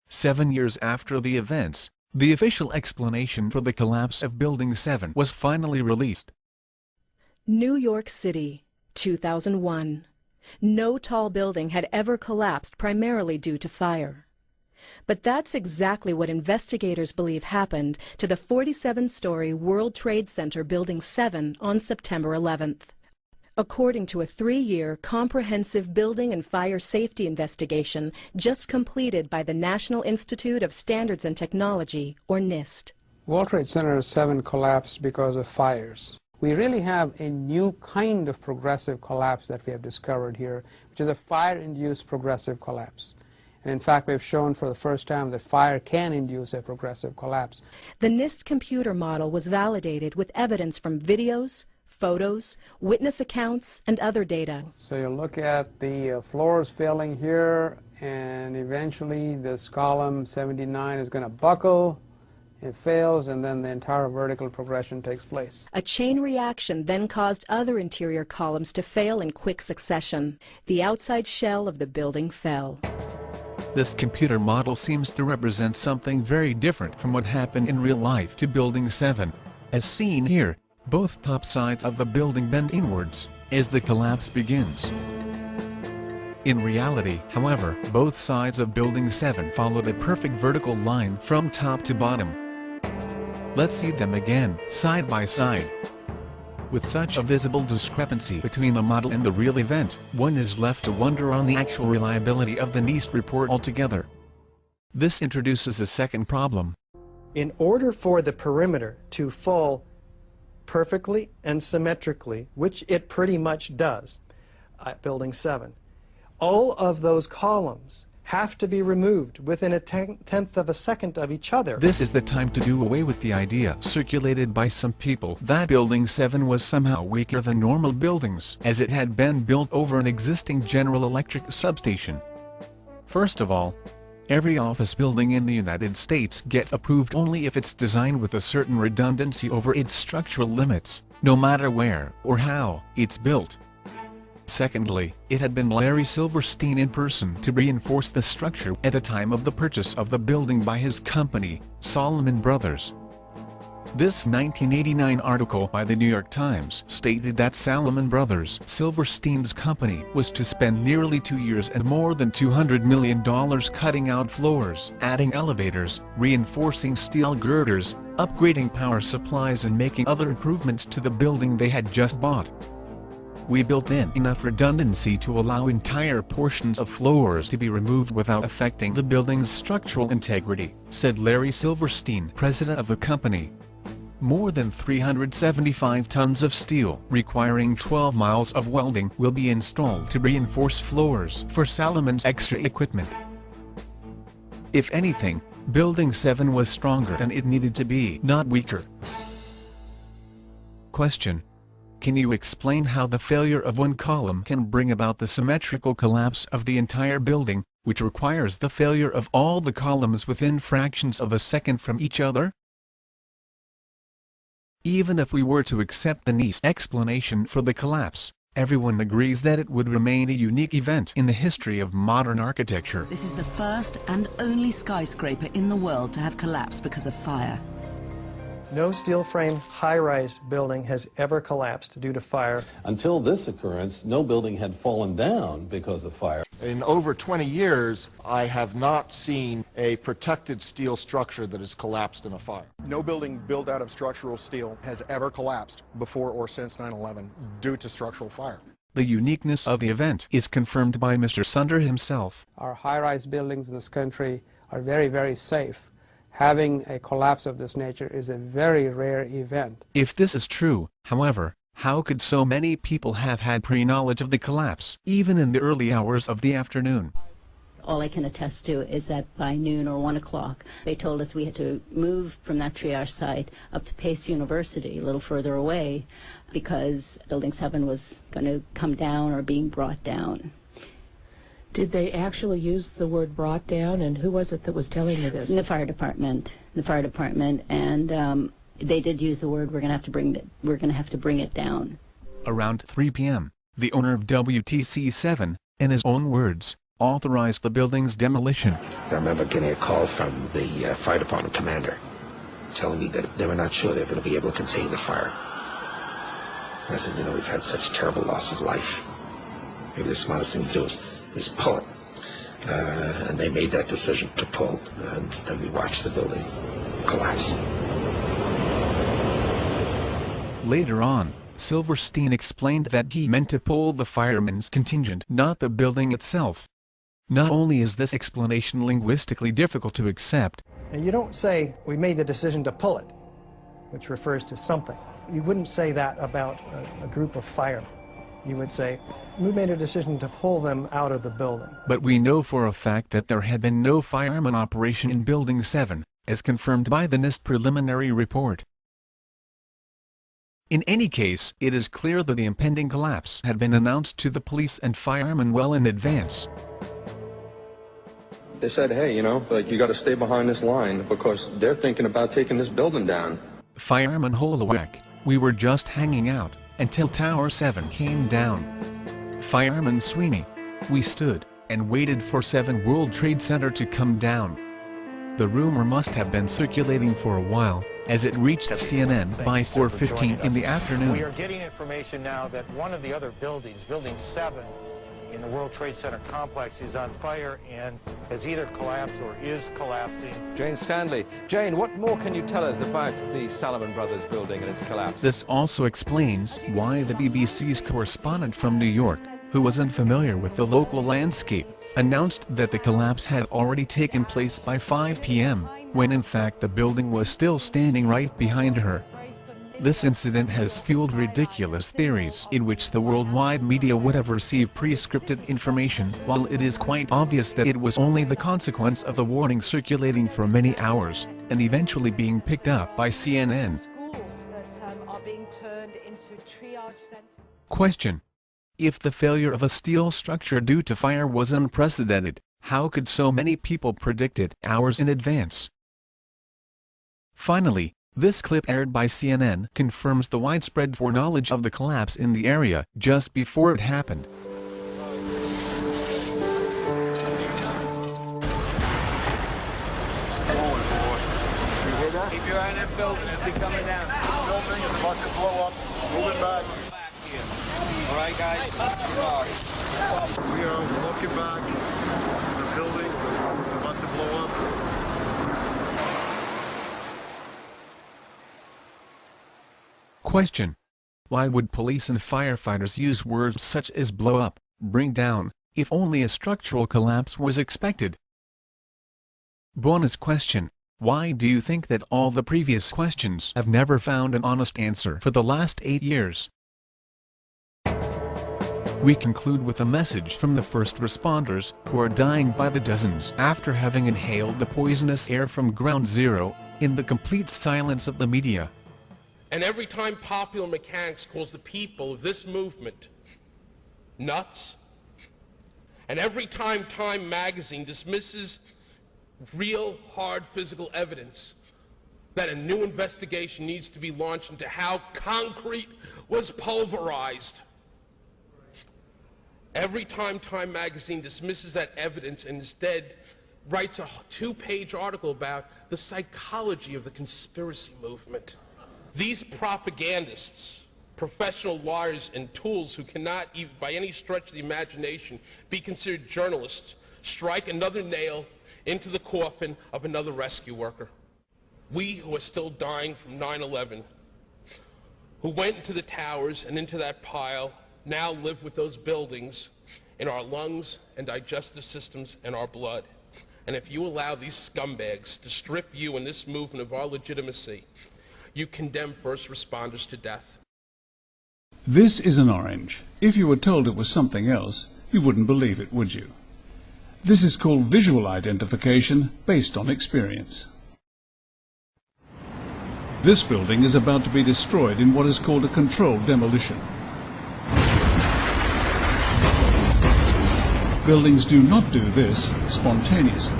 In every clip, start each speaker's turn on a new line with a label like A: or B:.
A: 7 years after the events, the official explanation for the collapse of Building 7 was finally released.
B: New York City, 2001. No tall building had ever collapsed primarily due to fire. But that's exactly what investigators believe happened to the 47-story World Trade Center Building 7 on September 11th. According to a 3-year comprehensive building and fire safety investigation just completed by the National Institute of Standards and Technology, or NIST.
C: World Trade Center 7 collapsed because of fires. We really have a new kind of progressive collapse that we have discovered here, which is a fire-induced progressive collapse. And in fact, we've shown for the first time that fire can induce a progressive collapse.
B: The NIST computer model was validated with evidence from videos, photos, witness accounts, and other data.
C: So you look at the floors failing here, and eventually this column 79 is going to buckle. It fails, and then the entire vertical progression takes place.
B: A chain reaction then caused other interior columns to fail in quick succession. The outside shell of the building fell.
A: This computer model seems to represent something very different from what happened in real life to Building 7. As seen here, both top sides of the building bend inwards as the collapse begins. In reality, however, both sides of Building 7 followed a perfect vertical line from top to bottom. Let's see them again, side by side. With such a visible discrepancy between the model and the real event, one is left to wonder on the actual reliability of the NIST report altogether. This introduces a second problem.
D: In order for the perimeter to fall perfectly and symmetrically, which it pretty much does at Building 7, all of those columns have to be removed within a tenth of a second of each other.
A: This is the time to do away with the idea circulated by some people that Building 7 was somehow weaker than normal buildings, as it had been built over an existing General Electric substation. First of all, every office building in the United States gets approved only if it's designed with a certain redundancy over its structural limits, no matter where or how it's built. Secondly, it had been Larry Silverstein in person to reinforce the structure at the time of the purchase of the building by his company, Salomon Brothers. This 1989 article by the New York Times stated that Salomon Brothers, Silverstein's company, was to spend nearly 2 years and more than $200 million cutting out floors, adding elevators, reinforcing steel girders, upgrading power supplies and making other improvements to the building they had just bought. We built in enough redundancy to allow entire portions of floors to be removed without affecting the building's structural integrity, said Larry Silverstein, president of the company. More than 375 tons of steel, requiring 12 miles of welding, will be installed to reinforce floors for Salomon's extra equipment. If anything, Building 7 was stronger than it needed to be, not weaker. Question: can you explain how the failure of one column can bring about the symmetrical collapse of the entire building, which requires the failure of all the columns within fractions of a second from each other? Even if we were to accept the NIST explanation for the collapse, everyone agrees that it would remain a unique event in the history of modern architecture.
E: This is the first and only skyscraper in the world to have collapsed because of fire.
D: No steel frame high-rise building has ever collapsed due to fire.
F: Until this occurrence, no building had fallen down because of fire.
G: In over 20 years, I have not seen a protected steel structure that has collapsed in a fire.
H: No building built out of structural steel has ever collapsed before or since 9/11 due to structural fire.
A: The uniqueness of the event is confirmed by Mr. Sunder himself.
C: Our high-rise buildings in this country are very, very safe. Having a collapse of this nature is a very rare event.
A: If this is true, however, how could so many people have had pre-knowledge of the collapse, even in the early hours of the afternoon?
I: All I can attest to is that by noon or 1 o'clock, they told us we had to move from that triage site up to Pace University, a little further away, because Building 7 was going to come down or being brought down.
J: Did they actually use the word brought down, and who was it that was telling you this?
I: The fire department. And they did use the word, we're going to have to bring it down.
A: Around 3 p.m., the owner of WTC 7, in his own words, authorized the building's demolition.
K: I remember getting a call from the fire department commander telling me that they were not sure they were going to be able to contain the fire. And I said, you know, we've had such terrible loss of life. Maybe the smartest thing to do is pull it. And they made that decision to pull, and then we watched the building collapse.
A: Later on, Silverstein explained that he meant to pull the firemen's contingent, not the building itself. Not only is this explanation linguistically difficult to accept,
D: and you don't say, we made the decision to pull it, which refers to something. You wouldn't say that about a group of firemen. You would say, we made a decision to pull them out of the building.
A: But we know for a fact that there had been no fireman operation in Building 7, as confirmed by the NIST preliminary report. In any case, it is clear that the impending collapse had been announced to the police and firemen well in advance.
L: They said, hey, you know, like, you got to stay behind this line because they're thinking about taking this building down.
A: Fireman Holowak, we were just hanging out until Tower 7 came down. Fireman Sweeney, we stood and waited for 7 World Trade Center to come down. The rumor must have been circulating for a while, as it reached CNN by 4:15 in the afternoon.
M: We are getting information now that one of the other buildings, Building 7, in the World Trade Center complex, is on fire and has either collapsed or is collapsing.
N: Jane Stanley. Jane, what more can you tell us about the Salomon Brothers building and its collapse?
A: This also explains why the BBC's correspondent from New York, who was unfamiliar with the local landscape, announced that the collapse had already taken place by 5 p.m., when in fact the building was still standing right behind her. This incident has fueled ridiculous theories in which the worldwide media would have received pre-scripted information, while it is quite obvious that it was only the consequence of the warning circulating for many hours, and eventually being picked up by CNN.
O: Schools that are being turned into triage centers.
A: Question: if the failure of a steel structure due to fire was unprecedented, how could so many people predict it hours in advance? Finally, this clip aired by CNN confirms the widespread foreknowledge of the collapse in the area just before it happened.
P: Keep your eye on that building, it'll be coming down.
M: The building is about to blow up. Moving back.
P: All right, guys.
M: We are looking back. There's a building about to blow up.
A: Question: why would police and firefighters use words such as blow up, bring down, if only a structural collapse was expected? Bonus question: why do you think that all the previous questions have never found an honest answer for the last 8 years? We conclude with a message from the first responders, who are dying by the dozens after having inhaled the poisonous air from Ground Zero, in the complete silence of the media.
Q: And every time Popular Mechanics calls the people of this movement nuts, and every time Time magazine dismisses real, hard physical evidence that a new investigation needs to be launched into how concrete was pulverized, every time Time magazine dismisses that evidence and instead writes a 2-page article about the psychology of the conspiracy movement, these propagandists, professional liars and tools who cannot, even by any stretch of the imagination, be considered journalists, strike another nail into the coffin of another rescue worker. We who are still dying from 9/11, who went into the towers and into that pile, now live with those buildings in our lungs and digestive systems and our blood. And if you allow these scumbags to strip you and this movement of our legitimacy, you condemn first responders to death.
R: This is an orange. If you were told it was something else, you wouldn't believe it, would you? This is called visual identification based on experience. This building is about to be destroyed in what is called a controlled demolition. Buildings do not do this spontaneously.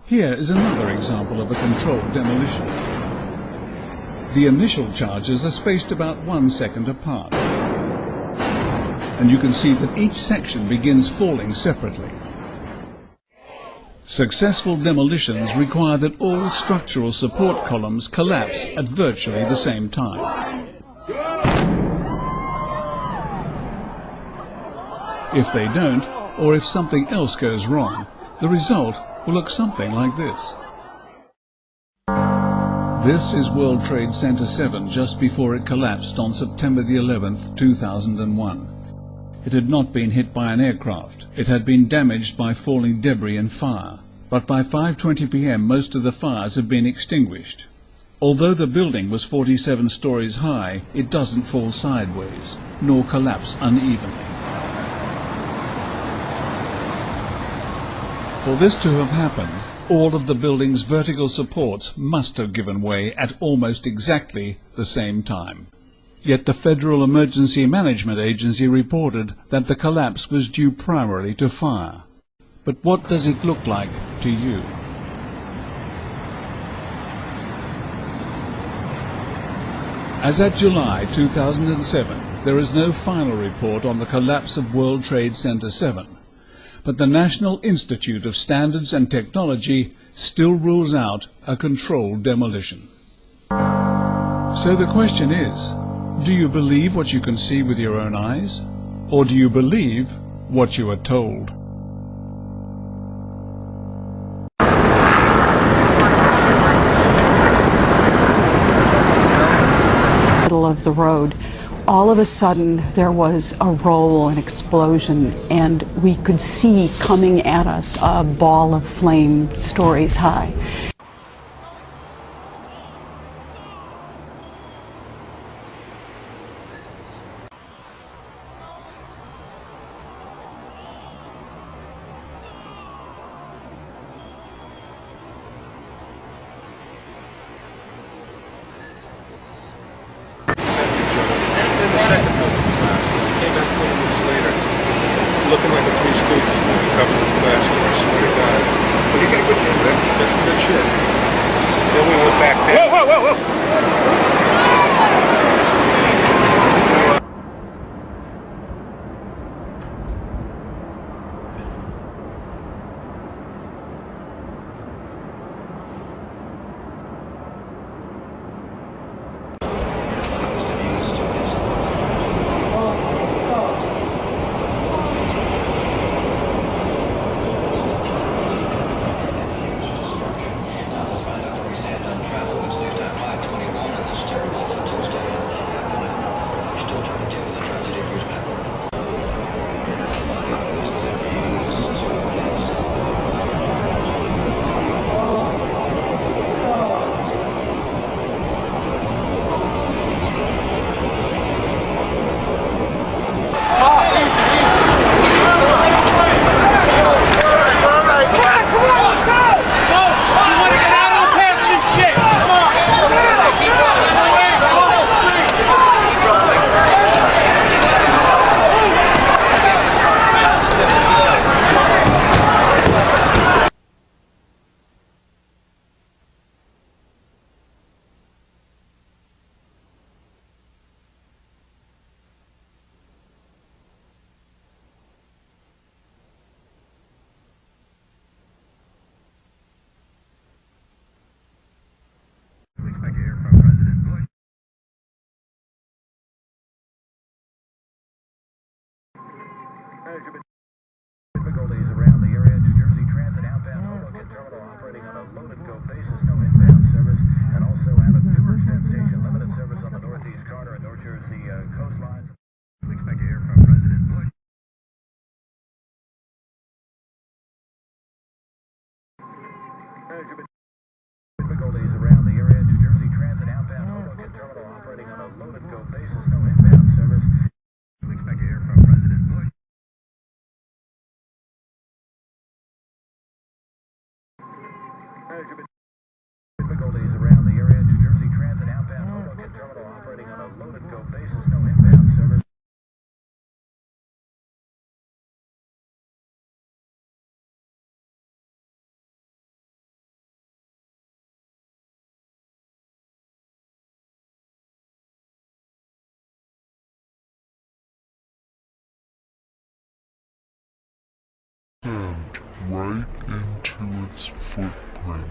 R: Here is another example of a controlled demolition. The initial charges are spaced about 1 second apart. and you can see that each section begins falling separately. Successful demolitions require that all structural support columns collapse at virtually the same time. If they don't, or if something else goes wrong, the result will look something like this. This is World Trade Center 7 just before it collapsed on September the 11th, 2001. It had not been hit by an aircraft. It had been damaged by falling debris and fire. But by 5:20 p.m. most of the fires had been extinguished. Although the building was 47 stories high, it doesn't fall sideways, nor collapse unevenly. For this to have happened, all of the building's vertical supports must have given way at almost exactly the same time. Yet the Federal Emergency Management Agency reported that the collapse was due primarily to fire. But what does it look like to you? As at July 2007, there is no final report on the collapse of World Trade Center 7, but the National Institute of Standards and Technology still rules out a controlled demolition. So the question is, do you believe what you can see with your own eyes, or do you believe what you are told?
S: Middle of the road, all of a sudden there was a roll, an explosion, and we could see coming at us a ball of flame stories high.
T: Looking like a Three Stooges movie covered in plastic, I swear to God. But you got a good shape, Rick. That's a good shape. Then we went back there. Whoa, whoa, whoa, whoa!
U: Difficulties around the area. New Jersey Transit outbound Hoboken terminal operating on a load-and-go basis, no inbound service, and also out of Newark station, limited service on the northeast corner and North Jersey coastlines. We expect to hear from President Bush. Difficulties around the area. New Jersey Transit outbound Hoboken terminal operating on a load-and-go basis, no inbound service. We expect to hear from President Bush. Difficulties around the area. New Jersey Transit outbound Hoboken terminal operating on a load-and-go basis, no inbound service.
B: right into its footprint.